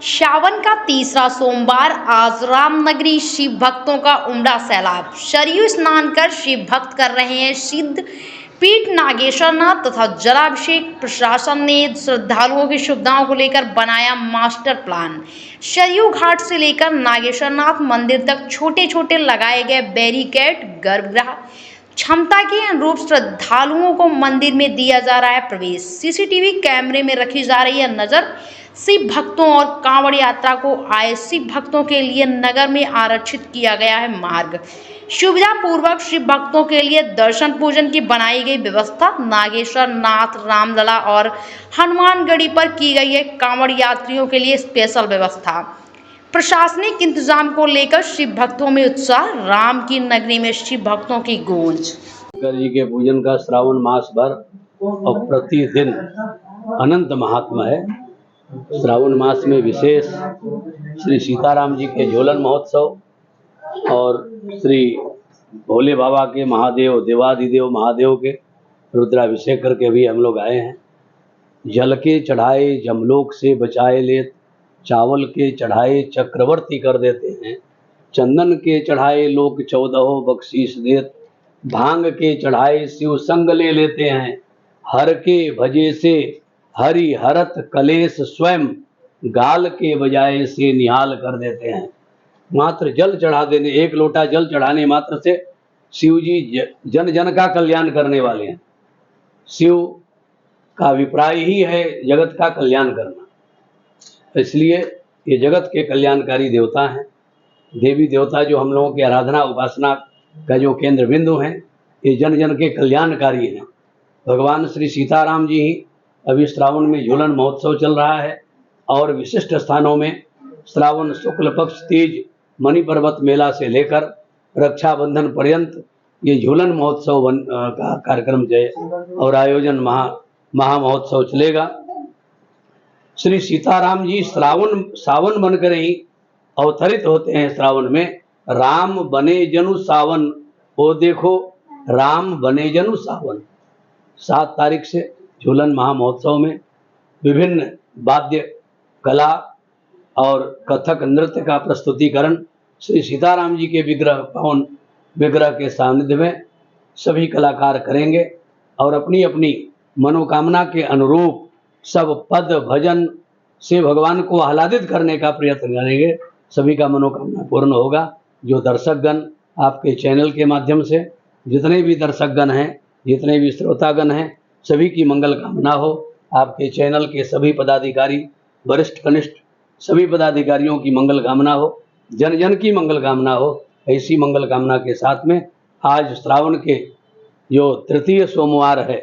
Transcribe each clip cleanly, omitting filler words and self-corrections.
श्रावण का तीसरा सोमवार आज रामनगरी शिव भक्तों का उमड़ा सैलाब। सरयू स्नान कर शिव भक्त कर रहे हैं सिद्ध पीठ नागेश्वरनाथ तथा जलाभिषेक। प्रशासन ने श्रद्धालुओं की सुविधाओं को लेकर बनाया मास्टर प्लान। सरयू घाट से लेकर नागेश्वरनाथ मंदिर तक छोटे छोटे लगाए गए बैरिकेड गर्भगृह क्षमता के अनुरूप श्रद्धालुओं को मंदिर में दिया जा रहा है प्रवेश। सीसीटीवी कैमरे में रखी जा रही है नजर। शिव भक्तों और कांवड़ यात्रा को आए शिव भक्तों के लिए नगर में आरक्षित किया गया है मार्ग। सुविधा पूर्वक शिव भक्तों के लिए दर्शन पूजन की बनाई गई व्यवस्था। नागेश्वर नाथ, रामलला और हनुमानगढ़ी पर की गई है कांवड़ यात्रियों के लिए स्पेशल व्यवस्था। प्रशासनिक इंतजाम को लेकर शिव भक्तों में उत्साह। राम की नगरी में शिव भक्तों की गूंज। शंकर जी के पूजन का श्रावण मास भर और प्रतिदिन अनंत महात्मा है। श्रावण मास में विशेष श्री सीताराम जी के झूलन महोत्सव और श्री भोले बाबा के महादेव देवाधिदेव महादेव के रुद्राभिषेक करके भी हम लोग आए हैं। जल के चढ़ाए जमलोक से बचाए लेत, चावल के चढ़ाए चक्रवर्ती कर देते हैं। चंदन के चढ़ाए लोक 14 बख्शीश देत, भांग के चढ़ाए शिव संग ले लेते हैं। हर के भजे से हरि हरत कलेश स्वयं, गाल के बजाय से निहाल कर देते हैं। मात्र जल चढ़ा देने, एक लोटा जल चढ़ाने मात्र से शिव जी जन जन का कल्याण करने वाले हैं। शिव का अभिप्राय ही है जगत का कल्याण करना, इसलिए ये जगत के कल्याणकारी देवता हैं। देवी देवता जो हम लोगों की आराधना उपासना का जो केंद्र बिंदु हैं, ये जन जन के कल्याणकारी हैं। भगवान श्री सीताराम जी ही अभी श्रावण में झूलन महोत्सव चल रहा है और विशिष्ट स्थानों में श्रावण शुक्ल पक्ष तीज मणि पर्वत मेला से लेकर रक्षाबंधन पर्यंत ये झूलन महोत्सव का कार्यक्रम और आयोजन महा महोत्सव चलेगा। श्री सीताराम जी सावन बनकर ही अवतरित होते हैं। श्रावण में राम बने जनु सावन, वो देखो राम बने जनु सावन। 7 तारीख से झूलन महा महोत्सव में विभिन्न वाद्य कला और कथक नृत्य का प्रस्तुतिकरण श्री सीताराम जी के पावन विग्रह के सानिध्य में सभी कलाकार करेंगे और अपनी अपनी मनोकामना के अनुरूप सब पद भजन से भगवान को आह्लादित करने का प्रयत्न करेंगे। सभी का मनोकामना पूर्ण होगा। जो दर्शकगण आपके चैनल के माध्यम से जितने भी दर्शकगण हैं, जितने भी श्रोतागण हैं, सभी की मंगल कामना हो। आपके चैनल के सभी पदाधिकारी, वरिष्ठ कनिष्ठ सभी पदाधिकारियों की मंगल कामना हो, जन जन की मंगल कामना हो। ऐसी मंगल कामना के साथ में आज श्रावण के जो तृतीय सोमवार है,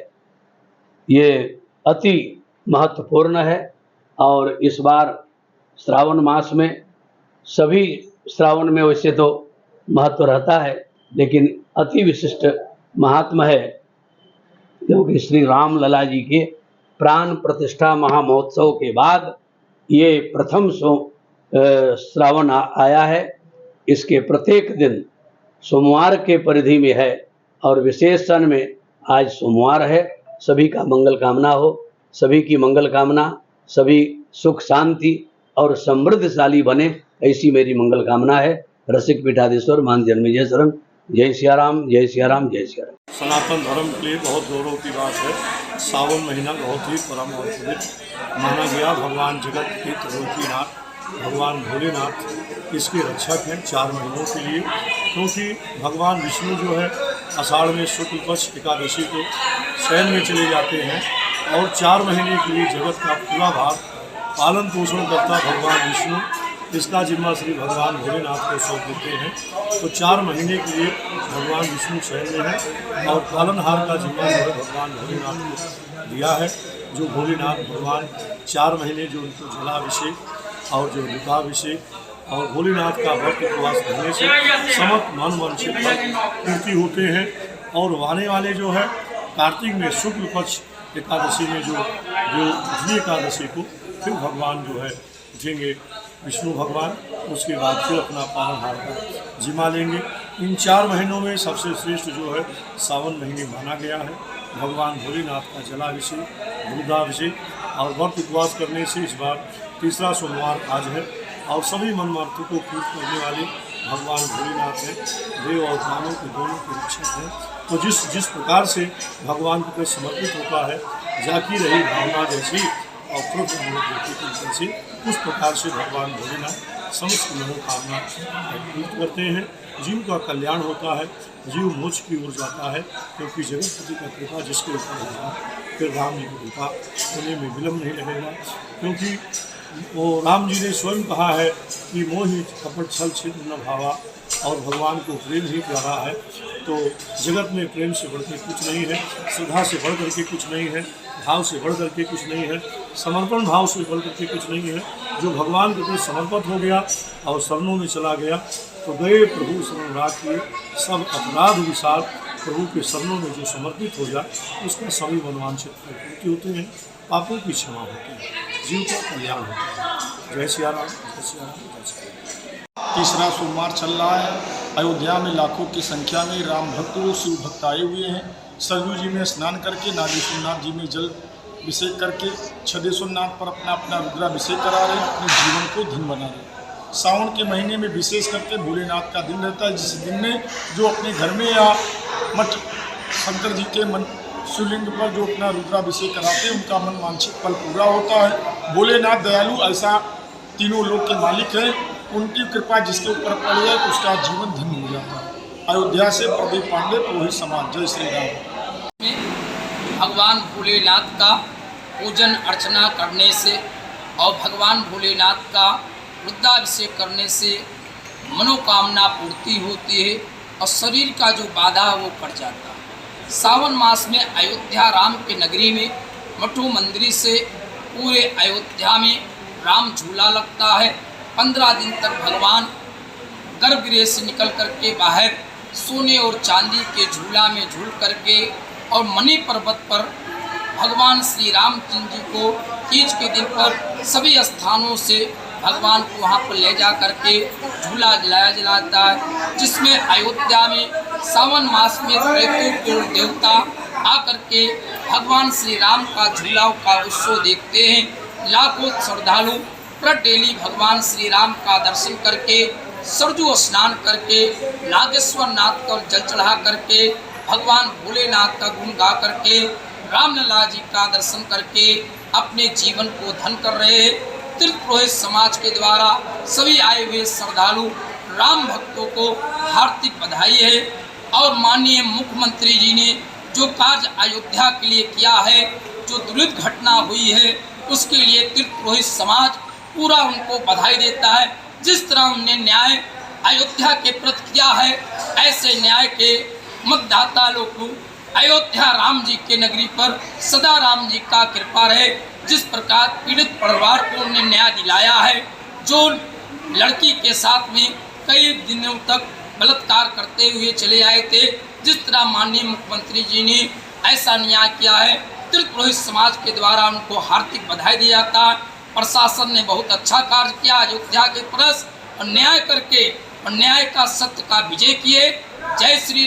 ये अति महत्वपूर्ण है और इस बार श्रावण मास में सभी श्रावण में वैसे तो महत्व रहता है, लेकिन अति विशिष्ट महात्मा है क्योंकि श्री राम लला जी के प्राण प्रतिष्ठा महामहोत्सव के बाद ये प्रथम श्रावण आया है। इसके प्रत्येक दिन सोमवार के परिधि में है और विशेष सन में आज सोमवार है। सभी का मंगल कामना हो, सभी की मंगल कामना, सभी सुख शांति और समृद्धशाली बने, ऐसी मेरी मंगल कामना है। रसिक पीठाधीश्वर मान जन्मेजय शरण। जय सिया राम, जय सिया राम, जय सिया राम। सनातन धर्म के लिए बहुत गौरव की बात है। सावन महीना बहुत ही परम और पवित्र माना गया। भगवान जगत हित रूपी नाथ भगवान भोलेनाथ इसके रक्षक हैं 4 महीनों के लिए, क्योंकि भगवान विष्णु जो है आषाढ़ में शुक्ल पक्ष एकादशी को शयन में चले जाते हैं और 4 महीने के लिए जगत का पूरा भाग पालन पोषण करता भगवान विष्णु, इसका जिम्मा श्री भगवान भोलेनाथ को सौंप देते हैं। तो 4 महीने के लिए भगवान विष्णु शयन में है और पालनहार का जिम्मा जो है भगवान भोलेनाथ को दिया है। जो भोलेनाथ भगवान 4 महीने जो उनको जलाभिषेक और जो ऋताभिषेक और भोलेनाथ का व्रत उपवास करने से समस्त मन वांछित फल पूर्ति होते हैं। और आने वाले जो है कार्तिक में शुक्ल पक्ष एकादशी में जो उठनी एकादशी को फिर भगवान जो है उठेंगे विष्णु भगवान, उसके बाद फिर अपना पालनहार का जिम्मा लेंगे। इन 4 महीनों में सबसे श्रेष्ठ जो है सावन महीने माना गया है। भगवान भोलेनाथ का जलाभिषेक, रुद्राभिषेक और व्रत उपवास करने से इस बार तीसरा सोमवार आज है और सभी मनमार्थों को पूर्ण करने वाले भगवान भोलेनाथ हैं, देव और मानव के दोनों के रक्षक हैं। तो जिस प्रकार से भगवान को समर्पित होता है, जाकी रही भावना जैसी और जैसी, उस प्रकार से भगवान भोलेनाथ समस्त मनोकामना पूर्ण करते हैं। जीव का कल्याण होता है, जीव मोक्ष की ओर जाता है, क्योंकि जगतपति का कृपा जिसके ऊपर होगा फिर राम जी की कृपा होने में विलम्ब नहीं लगेगा। क्योंकि वो राम जी ने स्वयं कहा है कि मोहि कपट छल छिद्र न भावा, और भगवान को प्रेम ही प्यारा है। तो जगत में प्रेम से बढ़कर कुछ नहीं है, श्रद्धा से बढ़ करके कुछ नहीं है, भाव से बढ़ करके कुछ नहीं है, समर्पण भाव से बढ़ करके कुछ नहीं है। जो भगवान के प्रति समर्पित हो गया और शरणों में चला गया तो गए प्रभु शरण राखिए, सब अपराध विशाल प्रभु के शरणों में जो समर्पित हो जाए उसका सभी मनवांछित पूर्ति होते हैं, पापों की क्षमा होती है, जीव का कल्याण होता है। जय सिया राम, जय सिया राम, जय सिया राम। तीसरा सोमवार चल रहा है। अयोध्या में लाखों की संख्या में राम भक्त और शिव भक्त आए हुए हैं। सरयू जी में स्नान करके नागेश्वर नाथ जी में जल अभिषेक करके छदेश्वर नाथ पर अपना अपना रुद्राभिषेक करा रहे हैं, अपने जीवन को धन बना रहे हैं। सावन के महीने में विशेष करके भोलेनाथ का दिन रहता है, जिस दिन में जो अपने घर में या मठ शंकर जी के मन शिवलिंग पर जो अपना रुद्राभिषेक कराते हैं उनका मन वांछित फल पूरा होता है। भोलेनाथ दयालु ऐसा तीनों लोक के मालिक हैं, उनकी कृपा जिसके ऊपर पड़ जाए उसका जीवन धन्य हो जाता है। अयोध्या से प्रदीप पांडे, पुरोहित समाज। जय श्री राम। भगवान भोलेनाथ का पूजन अर्चना करने से और भगवान भोलेनाथ का रुद्राभिषेक करने से मनोकामना पूर्ति होती है और शरीर का जो बाधा है वो कट जाता है। सावन मास में अयोध्या राम के नगरी में मठू मंदिर से पूरे अयोध्या में राम झूला लगता है। 15 दिन तक भगवान गर्भगृह से निकल करके बाहर सोने और चांदी के झूला में झूल करके और मणि पर्वत पर भगवान श्री रामचंद्र जी को तीज के दिन पर सभी स्थानों से भगवान को वहाँ पर ले जा करके झूला जलाया जाता है, जिसमें अयोध्या में सावन मास में त्रैलोक्य देवता आकर के भगवान श्री राम का झूला का उत्सव देखते हैं। लाखों श्रद्धालु डेली भगवान श्री राम का दर्शन करके सरजू स्नान करके नागेश्वर नाथ को जल चढ़ा करके भगवान भोलेनाथ का गुण गा करके रामलला जी का दर्शन करके अपने जीवन को धन कर रहे हैं। तीर्थ पुरोहित समाज के द्वारा सभी आए हुए श्रद्धालु राम भक्तों को हार्दिक बधाई है। और माननीय मुख्यमंत्री जी ने जो कार्य अयोध्या के लिए किया है, जो दुर्घटना घटना हुई है, उसके लिए तीर्थ पुरोहित समाज पूरा उनको बधाई देता है। जिस तरह उन्होंने न्याय अयोध्या के प्रति किया है, ऐसे न्याय के मतदाता लोग अयोध्या राम जी के नगरी पर सदा राम जी का कृपा रहे। जिस प्रकार पीड़ित परिवार को उन्होंने न्याय दिलाया है, जो लड़की के साथ में कई दिनों तक बलात्कार करते हुए चले आए थे, जिस तरह माननीय मुख्यमंत्री जी ने ऐसा न्याय किया है, तीर्थ पुरोहित समाज के द्वारा उनको हार्दिक बधाई दिया जाता है। प्रशासन ने बहुत अच्छा कार्य किया अयोध्या के प्रति और न्याय करके और न्याय का सत्य का विजय किए। जय श्री